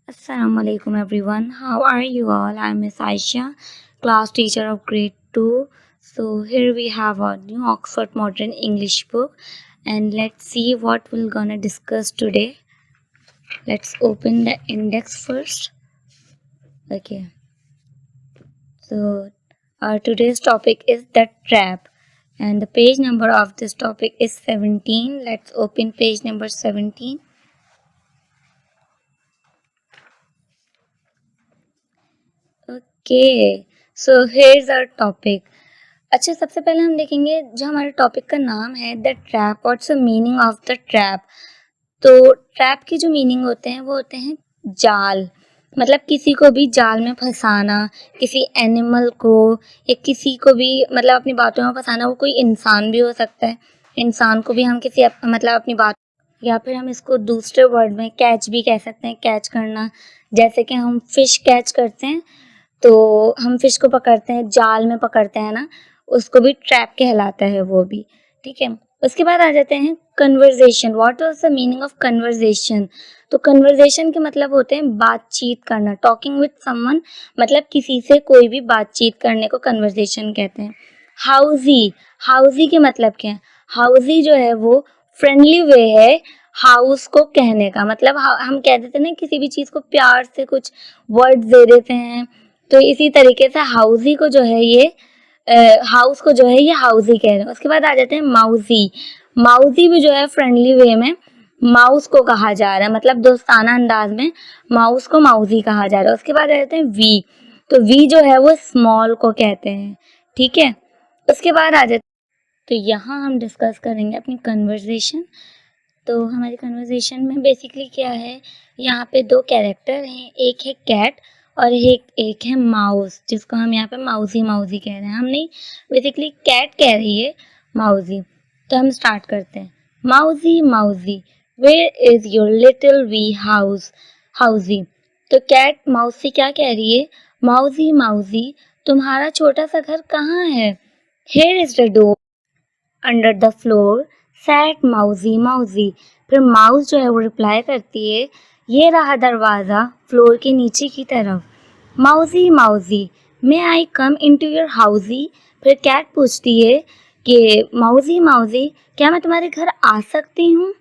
Assalamu alaikum everyone. How are you all? I'm Miss Aisha, class teacher of grade 2. So here we have a new Oxford Modern English book and let's see what we're gonna discuss today. Let's open the index first. Okay. So our today's topic is the trap and the page number of this topic is 17. Let's open page number 17. Okay. So here's our topic. अच्छा, सबसे पहले हम देखेंगे जो हमारे topic का नाम है the trap. What's the meaning of the trap? तो ट्रैप की जो मीनिंग होते हैं वो होते हैं जाल. मतलब किसी को भी जाल में फंसाना, किसी एनिमल को या किसी को भी मतलब अपनी बातों में फंसाना. वो कोई इंसान भी हो सकता है, इंसान को भी हम किसी मतलब अपनी बात, या फिर हम इसको दूसरे वर्ड में कैच भी कह सकते हैं, कैच करना. जैसे कि हम फिश कैच करते हैं तो हम फिश को पकड़ते हैं, जाल में पकड़ते हैं ना, उसको भी ट्रैप कहलाता है वो भी. ठीक है. उसके बाद आ जाते हैं conversation. What was the meaning of conversation? तो कन्वर्जेशन के मतलब होते हैं बातचीत करना, टॉकिंग विद समवन. मतलब किसी से कोई भी बातचीत करने को कन्वर्जेशन कहते हैं. हाउजी, हाउजी के मतलब क्या है? हाउजी जो है वो फ्रेंडली वे है हाउस को कहने का. मतलब हम कह देते हैं ना किसी भी चीज़ को प्यार से कुछ वर्ड्स दे देते हैं, तो इसी तरीके से हाउजी को जो है ये हाउस को जो है ये हाउजी कह रहे हैं. उसके बाद आ जाते हैं माउजी. माउजी भी जो है फ्रेंडली वे में माउस को कहा जा रहा है, मतलब दोस्ताना अंदाज में माउस को माउजी कहा जा रहा है. उसके बाद आ जाते हैं वी. तो वी जो है वो स्मॉल को कहते हैं. ठीक है. उसके बाद आ जाते, तो यहाँ हम डिस्कस करेंगे अपनी कन्वर्सेशन. तो हमारी कन्वर्सेशन में बेसिकली क्या है, यहाँ पे दो कैरेक्टर हैं, एक है कैट और एक है माउस, जिसको हम यहाँ पे माउजी माउजी कह रहे हैं. हम नहीं, बेसिकली कैट कह रही है माउजी. तो हम स्टार्ट करते हैं. Mousie mousie, where is your little wee house? Housie. तो कैट माउस से क्या कह रही है? माउजी माउजी, तुम्हारा छोटा सा घर कहाँ है? Here is the door under the floor said mousie mousie. फिर माउस जो है वो रिप्लाई करती है, ये रहा दरवाज़ा फ्लोर के नीचे की तरफ. माउजी माउजी, मे आई कम इनटू योर हाउजी? फिर कैट पूछती है कि माउजी माउजी, क्या मैं तुम्हारे घर आ सकती हूँ?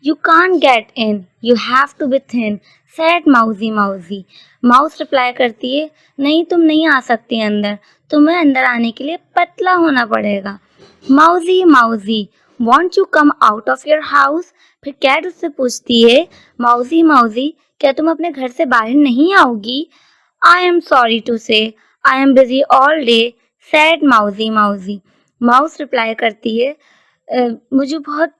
You can't get in, you have to be thin said mousie mousie. Mouse reply करती है, नहीं तुम नहीं आ सकती अंदर, तुम्हें अंदर आने के लिए पतला होना पड़ेगा. Mousie mousie, won't you come out of your house? फिर कैट उससे पूछती है, माउजी माउजी, क्या तुम अपने घर से बाहर नहीं आओगी? I am sorry to say, I am busy all day said mousie mousie. Mouse reply करती है, मुझे बहुत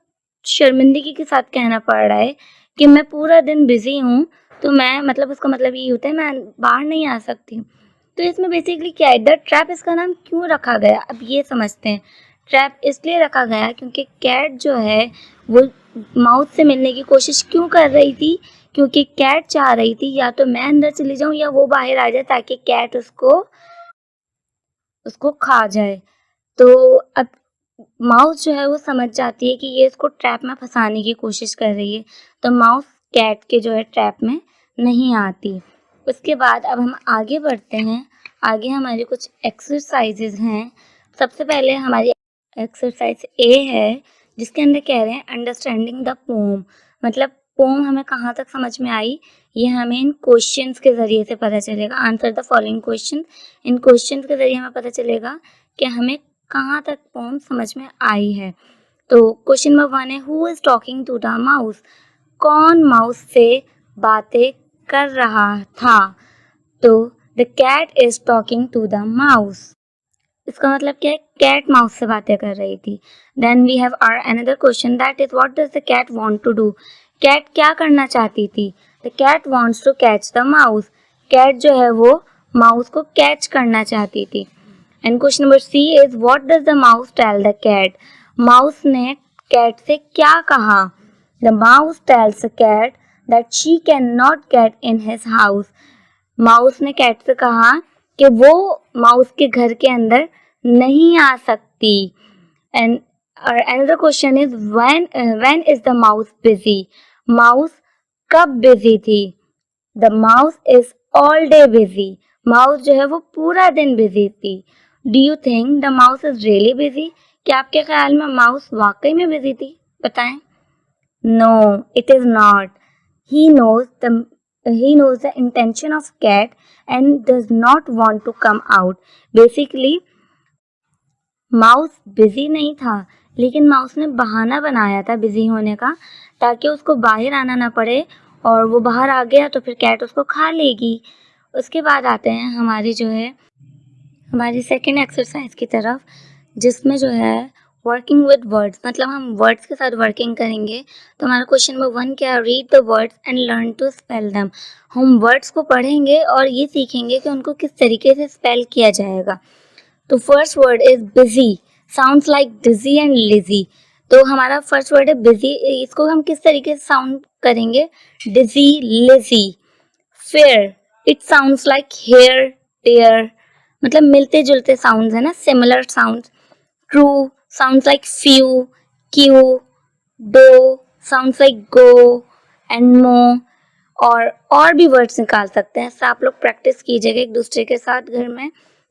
शर्मिंदगी के साथ कहना पड़ रहा है कि मैं पूरा दिन बिजी हूँ, तो मैं मतलब उसका मतलब ये होता है मैं बाहर नहीं आ सकती. तो इसमें बेसिकली क्या है, द ट्रैप इसका नाम क्यों रखा गया, अब ये समझते हैं. ट्रैप इसलिए रखा गया क्योंकि कैट जो है वो माउस से मिलने की कोशिश क्यों कर रही थी? क्योंकि कैट चाह रही थी या तो मैं अंदर चली जाऊं या वो बाहर आ जाए, ताकि कैट उसको उसको खा जाए. तो अब माउस जो है वो समझ जाती है कि ये इसको ट्रैप में फंसाने की कोशिश कर रही है, तो माउस कैट के जो है ट्रैप में नहीं आती. उसके बाद अब हम आगे बढ़ते हैं. आगे हमारे कुछ एक्सरसाइजेज हैं. सबसे पहले हमारी एक्सरसाइज ए है, जिसके अंदर कह रहे हैं अंडरस्टैंडिंग द पोम. मतलब पोम हमें कहाँ तक समझ में आई, ये हमें इन क्वेश्चंस के ज़रिए से पता चलेगा. Answer the following question. In questions के ज़रिए हमें पता चलेगा कि हमें कहाँ तक पोम समझ में आई है. तो क्वेश्चन नंबर 1 है, who is talking to the mouse? कौन माउस से बातें कर रहा था? तो the cat is talking to the mouse. इसका मतलब क्या है, कैट माउस से बातें कर रही थी. Then we have our another question, that is what does the cat want to do? Cat क्या करना चाहती थी? The cat wants to catch the mouse. Cat जो है वो माउस को कैच करना चाहती थी. And question number C is what does the mouse tell the cat? Mouse ने कैट से क्या कहा? The mouse tells the cat that she can not get in his house. Mouse ने कैट से कहा कि वो माउस के घर के अंदर नहीं आ सकती. And another question is when is the mouse busy? Mouse कब बिजी थी? The mouse is all day busy, mouse जो है वो पूरा दिन बिजी थी। Do you think the mouse is really busy, क्या आपके ख्याल में माउस वाकई में बिजी थी? बताएं। No, it is not. He knows the intention of cat and does not want to come out. Basically mouse busy नहीं था, लेकिन माउस ने बहाना बनाया था बिजी होने का, ताकि उसको बाहर आना ना पड़े, और वो बाहर आ गया तो फिर कैट उसको खा लेगी। उसके बाद आते हैं हमारी सेकेंड एक्सरसाइज की तरफ, जिसमें जो है वर्किंग विद वर्ड्स, मतलब हम वर्ड्स के साथ वर्किंग करेंगे। तो हमारा क्वेश्चन नंबर 1 क्या है? Read the words and learn to spell them. हम वर्ड्स को पढ़ेंगे और ये सीखेंगे कि उनको किस तरीके से स्पेल किया जाएगा। तो first word is busy, sounds like dizzy and lizzy. तो हमारा फर्स्ट वर्ड है बिजी, इसको हम किस तरीके से साउंड करेंगे? Dizzy, lizzy. Fair, it sounds like hair, tear, मतलब मिलते जुलते साउंड्स है ना, similar sounds. True sounds like few, queue. Dough sounds like go and mow. और भी वर्ड्स निकाल सकते हैं। आप लोग प्रैक्टिस कीजिएगा एक दूसरे के साथ घर में,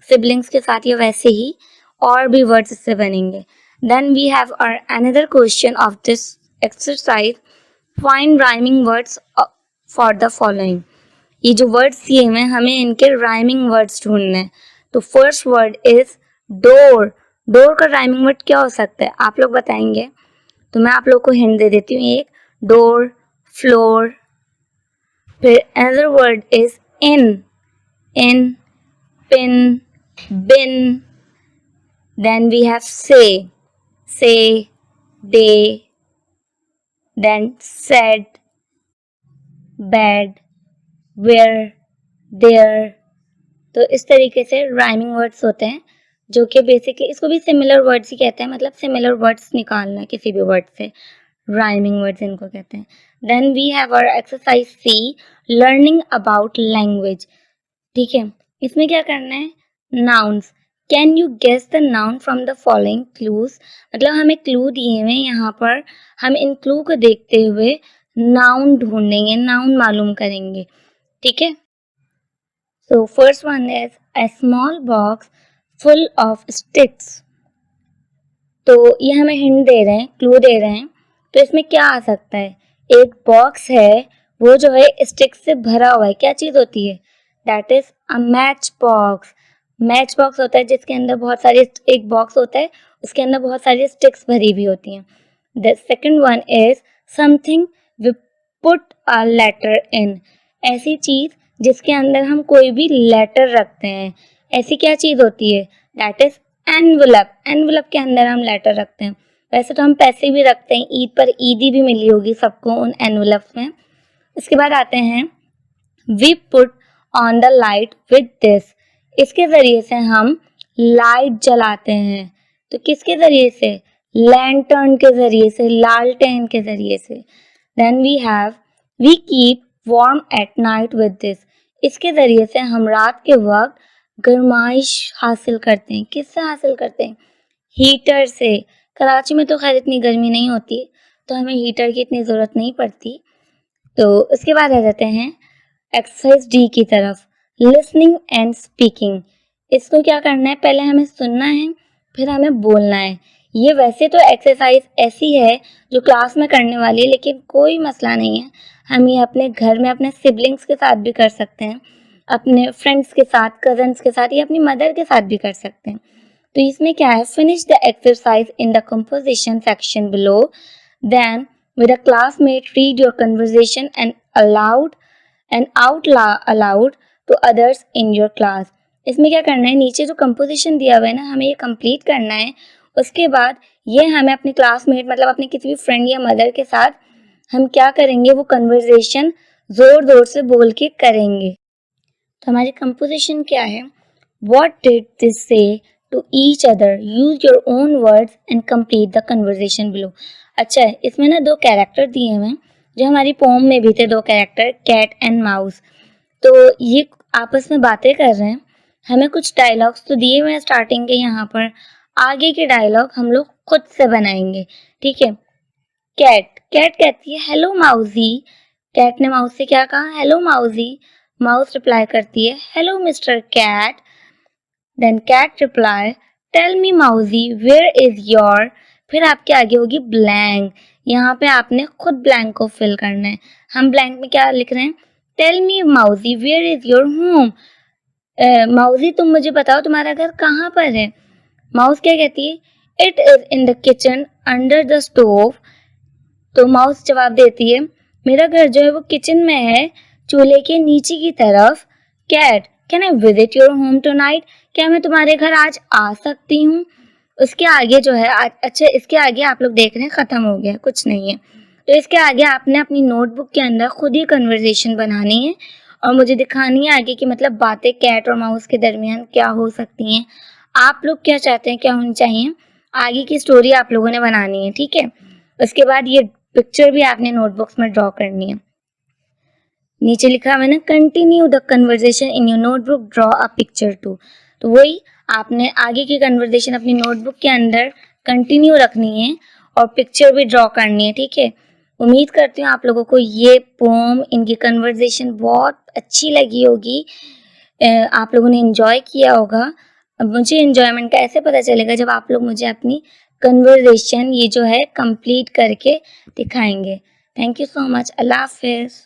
सिबलिंग्स के साथ, या वैसे ही और भी वर्ड्स इससे बनेंगे। Then we have our another question of this exercise, find rhyming words for the following. ये जो वर्ड्स दिए हुए हैं हमें इनके राइमिंग वर्ड्स ढूंढने हैं। तो first word is door. Door का राइमिंग वर्ड क्या हो सकता है? आप लोग बताएंगे। तो मैं आप लोग को हिंट दे देती हूँ एक, डोर, फ्लोर। फिर another word is in, pin, bin. Then we have say, day. Then said, bed, where, there. तो इस तरीके से राइमिंग वर्ड्स होते हैं, जो कि बेसिकली इसको भी सिमिलर वर्ड्स ही कहते हैं, मतलब सिमिलर वर्ड्स निकालना किसी भी वर्ड से, राइमिंग वर्ड्स इनको कहते हैं। Then we have our exercise C, learning about language. ठीक है, इसमें क्या करना है? Nouns. Can you guess the noun from the following clues. मतलब हमें क्लू दिए हुए यहाँ पर, हम इन क्लू को देखते हुए नाउन ढूंढेंगे, नाउन मालूम करेंगे। ठीक है, so first one is a small box full of sticks. तो ये हमें हिंट दे रहे हैं, क्लू दे रहे हैं। तो इसमें क्या आ सकता है? एक बॉक्स है, वो जो है स्टिक्स से भरा हुआ है। क्या चीज़ होती है? That is a match box. Match box होता है जिसके अंदर बहुत सारी, एक बॉक्स होता है उसके अंदर बहुत सारी स्टिक्स भरी हुई होती हैं। The second one is something we put a letter in. ऐसी चीज़ जिसके अंदर हम कोई भी लेटर रखते हैं। ऐसी क्या चीज़ होती है? That is envelope. एनवलप के अंदर हम लेटर रखते हैं। वैसे तो हम पैसे भी रखते हैं, ईद पर ईदी भी मिली होगी सबको उन एनवलप्स में। इसके बाद आते हैं we put on the light with this. इसके ज़रिए से हम लाइट जलाते हैं। तो किसके ज़रिए से? लैंटर्न के ज़रिए से, लालटेन के ज़रिए से। Then we keep warm at night with this. इसके ज़रिए से हम रात के वक्त गर्माइश हासिल करते हैं। किससे हासिल करते हैं? हीटर से। कराची में तो खैर इतनी गर्मी नहीं होती, तो हमें हीटर की इतनी ज़रूरत नहीं पड़ती। तो उसके बाद आ जाते हैं एक्सरसाइज डी की तरफ, लिसनिंग एंड स्पीकिंग। इसको क्या करना है? पहले हमें सुनना है, फिर हमें बोलना है। ये वैसे तो एक्सरसाइज ऐसी है जो क्लास में करने वाली है, लेकिन कोई मसला नहीं है, हम ये अपने घर में अपने सिबलिंग्स के साथ भी कर सकते हैं, अपने फ्रेंड्स के साथ, कजन्स के साथ, या अपनी मदर के साथ भी कर सकते हैं। तो इसमें क्या है? Finish the exercise in the composition section below, then with a classmate read your conversation and out aloud to others in your class. इसमें क्या करना है? नीचे जो कंपोजिशन दिया हुआ है ना, हमें ये कंप्लीट करना है। उसके बाद ये हमें अपने क्लासमेट, मतलब अपने किसी भी फ्रेंड या मदर के साथ हम क्या करेंगे? वो कन्वर्सेशन ज़ोर ज़ोर से बोल के करेंगे। तो हमारी कंपोजिशन क्या है? What did they say to each other? Use your own words and complete the conversation below. अच्छा है, इसमें ना 2 कैरेक्टर दिए हुए हैं जो हमारी पोम में भी थे, 2 कैरेक्टर, कैट एंड माउस। तो ये आपस में बातें कर रहे हैं। हमें कुछ डायलॉग्स तो दिए हुए हैं स्टार्टिंग के, यहाँ पर आगे के डायलॉग हम लोग खुद से बनाएंगे। ठीक है, कैट कहती है हेलो माउसी, कैट ने माउस से क्या कहा, हेलो माउसी। माउस रिप्लाई करती है, hello mister cat. Then cat reply, tell me mousie where is your. फिर आपके आगे होगी ब्लैंक। यहाँ पे आपने खुद ब्लैंक को फिल करना है। हम ब्लैंक में क्या लिख रहे हैं, tell me mousie where is your home. Mousie तुम मुझे बताओ तुम्हारा घर कहाँ पर है। माउस क्या कहती है, it is in the kitchen under the stove. तो माउस जवाब देती है, मेरा घर जो है वो किचन में है, चूल्हे के नीचे की तरफ। Cat, can I visit your home tonight. क्या मैं तुम्हारे घर आज आ सकती हूँ। उसके आगे जो है अच्छा, इसके आगे आप लोग देख रहे हैं खत्म हो गया, कुछ नहीं है। तो इसके आगे आपने अपनी नोटबुक के अंदर खुद ही कन्वर्सेशन बनानी है और मुझे दिखानी है आगे की मतलब बातें कैट और माउस के दरमियान क्या हो सकती हैं। आप लोग क्या चाहते हैं, क्या होनी चाहिए, आगे की स्टोरी आप लोगों ने बनानी है, ठीक है। उसके बाद ये पिक्चर भी आपने नोटबुक्स में ड्रॉ करनी है। नीचे लिखा हुआ है ना, continue the conversation in your notebook, draw a picture too. तो वही आपने आगे की कन्वर्सेशन अपनी नोटबुक के अंदर कंटिन्यू रखनी है और पिक्चर भी ड्रॉ करनी है, ठीक है। उम्मीद करती हूँ आप लोगों को ये पोम, इनकी कन्वर्सेशन बहुत अच्छी लगी होगी, आप लोगों ने एंजॉय किया होगा। अब मुझे एंजॉयमेंट का ऐसे पता चलेगा जब आप लोग मुझे अपनी कन्वर्सेशन ये जो है कंप्लीट करके दिखाएंगे। Thank you so much. अल्लाह हाफिज़।